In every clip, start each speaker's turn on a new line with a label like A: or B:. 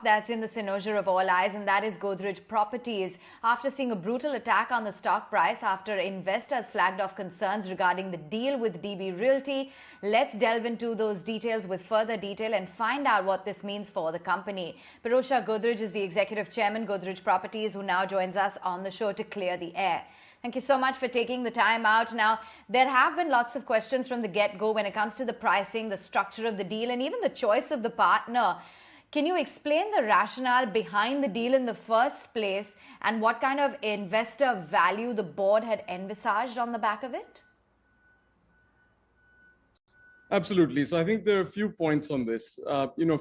A: That's in the cynosure of all eyes, and that is Godrej Properties. After seeing a brutal attack on the stock price after investors flagged off concerns regarding the deal with DB Realty, let's delve into those details with further detail and find out what this means for the company. Pirojsha Godrej is the executive chairman, Godrej Properties, who now joins us on the show to clear the air. Thank you so much for taking the time out. Now, there have been lots of questions from the get-go when it comes to the pricing, the structure of the deal, and even the choice of the partner. Can you explain the rationale behind the deal in the first place and what kind of investor value the board had envisaged on the back of it?
B: Absolutely. So I think there are a few points on this.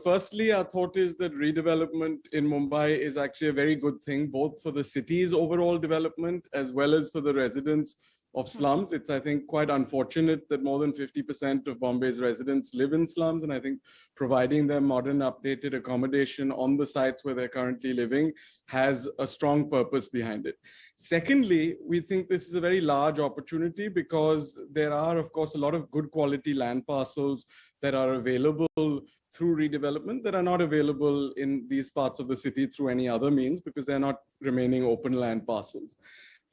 B: Firstly, our thought is that redevelopment in Mumbai is actually a very good thing, both for the city's overall development as well as for the residents of slums. It's, I think, quite unfortunate that more than 50% of Bombay's residents live in slums. And I think providing them modern, updated accommodation on the sites where they're currently living has a strong purpose behind it. Secondly, we think this is a very large opportunity because there are, of course, a lot of good quality land parcels that are available through redevelopment that are not available in these parts of the city through any other means because they're not remaining open land parcels.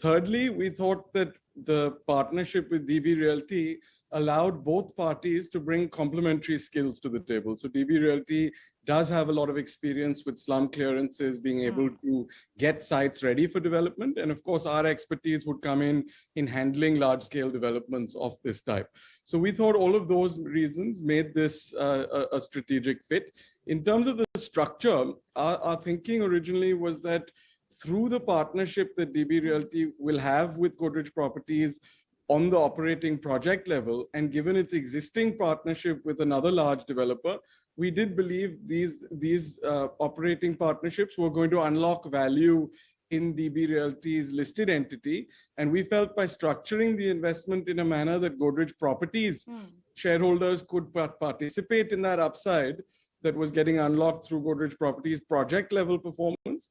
B: Thirdly, we thought that the partnership with DB Realty allowed both parties to bring complementary skills to the table. So DB Realty does have a lot of experience with slum clearances, being able to get sites ready for development. And of course, our expertise would come in handling large-scale developments of this type. So we thought all of those reasons made this a strategic fit. In terms of the structure, our thinking originally was that through the partnership that DB Realty will have with Godrej Properties on the operating project level, and given its existing partnership with another large developer, we did believe these operating partnerships were going to unlock value in DB Realty's listed entity. And we felt by structuring the investment in a manner that Godrej Properties shareholders could participate in that upside that was getting unlocked through Godrej Properties project level performance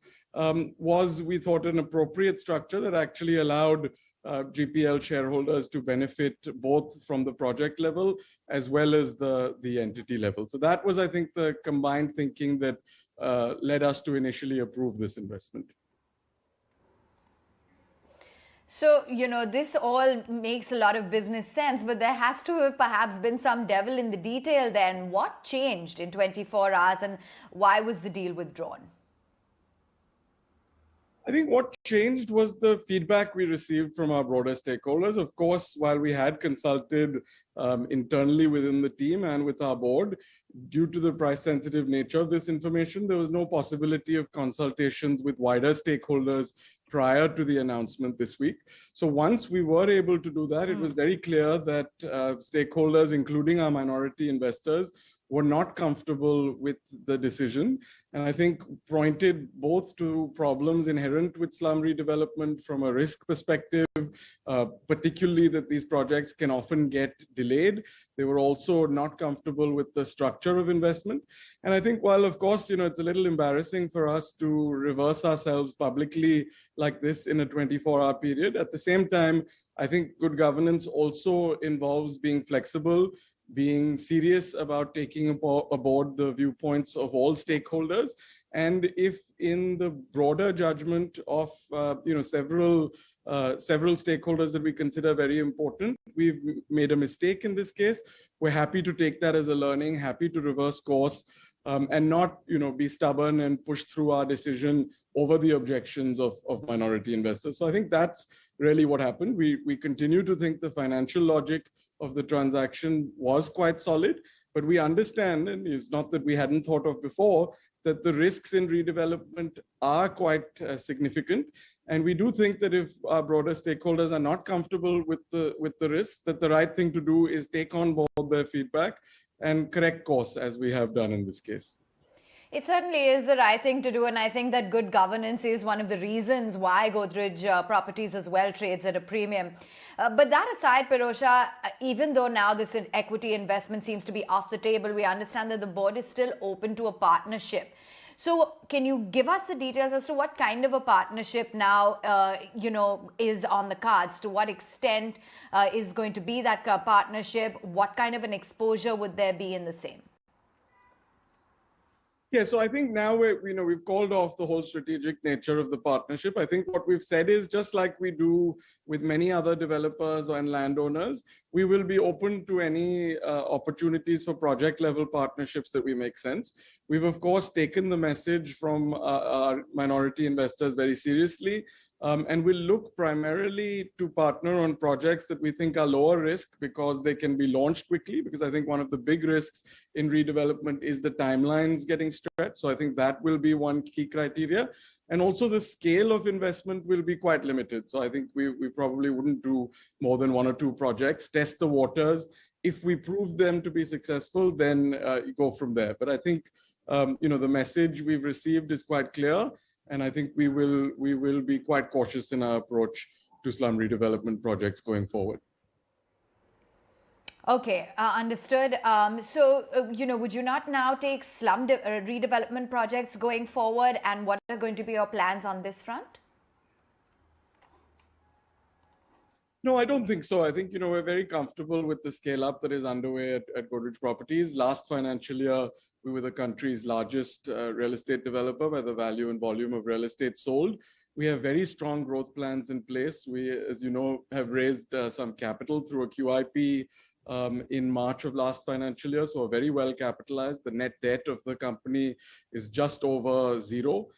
B: was, we thought, an appropriate structure that actually allowed GPL shareholders to benefit both from the project level as well as the entity level. So that was, I think, the combined thinking that led us to initially approve this investment.
A: So, this all makes a lot of business sense, but there has to have perhaps been some devil in the detail then. What changed in 24 hours and why was the deal withdrawn?
B: I think what changed was the feedback we received from our broader stakeholders. Of course, while we had consulted internally within the team and with our board, due to the price-sensitive nature of this information, there was no possibility of consultations with wider stakeholders prior to the announcement this week. So once we were able to do that, it was very clear that stakeholders, including our minority investors, were not comfortable with the decision. And I think pointed both to problems inherent with slum redevelopment from a risk perspective, particularly that these projects can often get delayed. They were also not comfortable with the structure of investment. And I think while, of course, it's a little embarrassing for us to reverse ourselves publicly like this in a 24-hour period, at the same time, I think good governance also involves being flexible, being serious about taking aboard the viewpoints of all stakeholders. And if in the broader judgment of several stakeholders that we consider very important, we've made a mistake in this case, we're happy to take that as a learning, happy to reverse course, and not be stubborn and push through our decision over the objections of minority investors. So I think that's really what happened. We continue to think the financial logic of the transaction was quite solid, but we understand, and it's not that we hadn't thought of before, that the risks in redevelopment are quite significant. And we do think that if our broader stakeholders are not comfortable with the risks, that the right thing to do is take on board their feedback and correct course, as we have done in this case.
A: It certainly is the right thing to do, and I think that good governance is one of the reasons why Godrej Properties as well trades at a premium. But that aside, Pirojsha, even though now this equity investment seems to be off the table, we understand that the board is still open to a partnership. So can you give us the details as to what kind of a partnership now, is on the cards? To what extent is going to be that partnership? What kind of an exposure would there be in the same?
B: Yeah, so I think now we've called off the whole strategic nature of the partnership. I think what we've said is, just like we do with many other developers and landowners, we will be open to any opportunities for project level partnerships that we make sense. We've of course taken the message from our minority investors very seriously. And we'll look primarily to partner on projects that we think are lower risk because they can be launched quickly. Because I think one of the big risks in redevelopment is the timelines getting stretched. So I think that will be one key criteria. And also the scale of investment will be quite limited. So I think we probably wouldn't do more than 1 or 2 projects, test the waters. If we prove them to be successful, then you go from there. But I think the message we've received is quite clear. And I think we will be quite cautious in our approach to slum redevelopment projects going forward.
A: Okay, understood. Would you not now take slum redevelopment projects going forward? And what are going to be your plans on this front?
B: No, I don't think so. I think, we're very comfortable with the scale up that is underway at Godrej Properties. Last financial year, we were the country's largest real estate developer by the value and volume of real estate sold. We have very strong growth plans in place. We, as you know, have raised some capital through a QIP in March of last financial year. So very well capitalized. The net debt of the company is just over 0.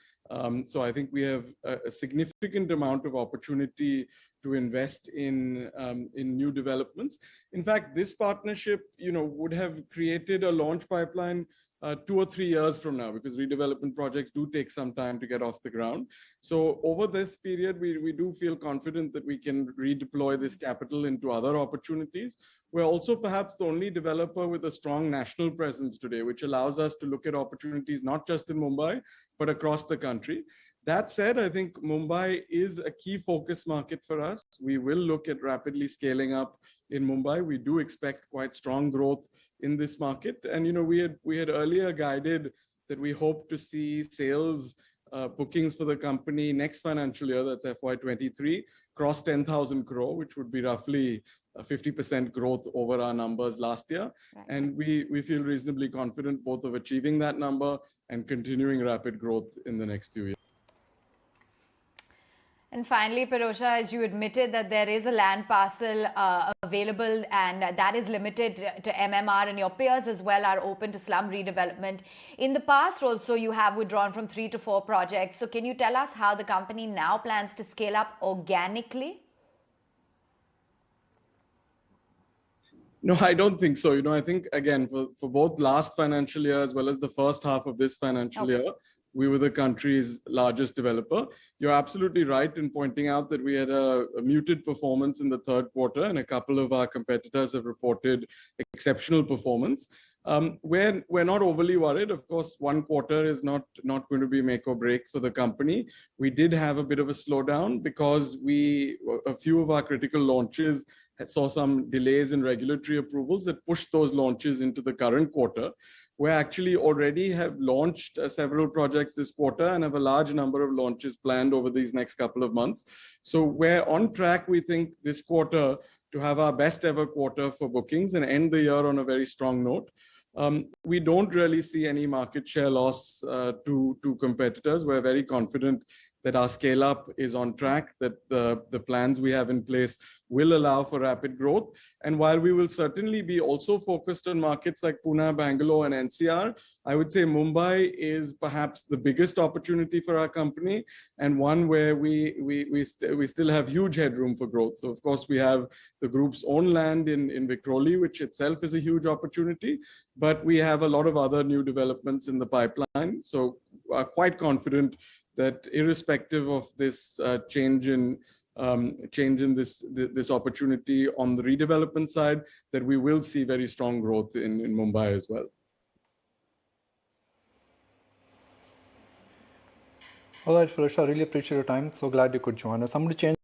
B: So I think we have a significant amount of opportunity to invest in new developments. In fact, this partnership, would have created a launch pipeline 2 or 3 years from now, because redevelopment projects do take some time to get off the ground. So over this period, we do feel confident that we can redeploy this capital into other opportunities. We're also perhaps the only developer with a strong national presence today, which allows us to look at opportunities not just in Mumbai, but across the country. That said, I think Mumbai is a key focus market for us. We will look at rapidly scaling up in Mumbai. We do expect quite strong growth in this market. And, we had earlier guided that we hope to see sales bookings for the company next financial year, that's FY23, cross 10,000 crore, which would be roughly a 50% growth over our numbers last year. Right. And we feel reasonably confident both of achieving that number and continuing rapid growth in the next few years.
A: And finally, Pirojsha, as you admitted that there is a land parcel available and that is limited to MMR, and your peers as well are open to slum redevelopment. In the past also, you have withdrawn from 3 to 4 projects. So can you tell us how the company now plans to scale up organically?
B: No, I don't think so. I think, again, for both last financial year as well as the first half of this financial year, we were the country's largest developer. You're absolutely right in pointing out that we had a muted performance in the third quarter, and a couple of our competitors have reported exceptional performance. We're not overly worried. Of course, one quarter is not going to be make or break for the company. We did have a bit of a slowdown because a few of our critical launches saw some delays in regulatory approvals that pushed those launches into the current quarter. We actually already have launched several projects this quarter and have a large number of launches planned over these next couple of months. So we're on track, we think, this quarter to have our best ever quarter for bookings and end the year on a very strong note. We don't really see any market share loss to competitors. We're very confident that our scale up is on track, that the plans we have in place will allow for rapid growth. And while we will certainly be also focused on markets like Pune, Bangalore and NCR, I would say Mumbai is perhaps the biggest opportunity for our company, and one where we still have huge headroom for growth. So of course we have the group's own land in Vikhroli, which itself is a huge opportunity, but we have a lot of other new developments in the pipeline. So are quite confident that irrespective of this change in this opportunity on the redevelopment side, that we will see very strong growth in Mumbai as well.
C: All right, Pirojsha, I really appreciate your time. So glad you could join us. I'm going to change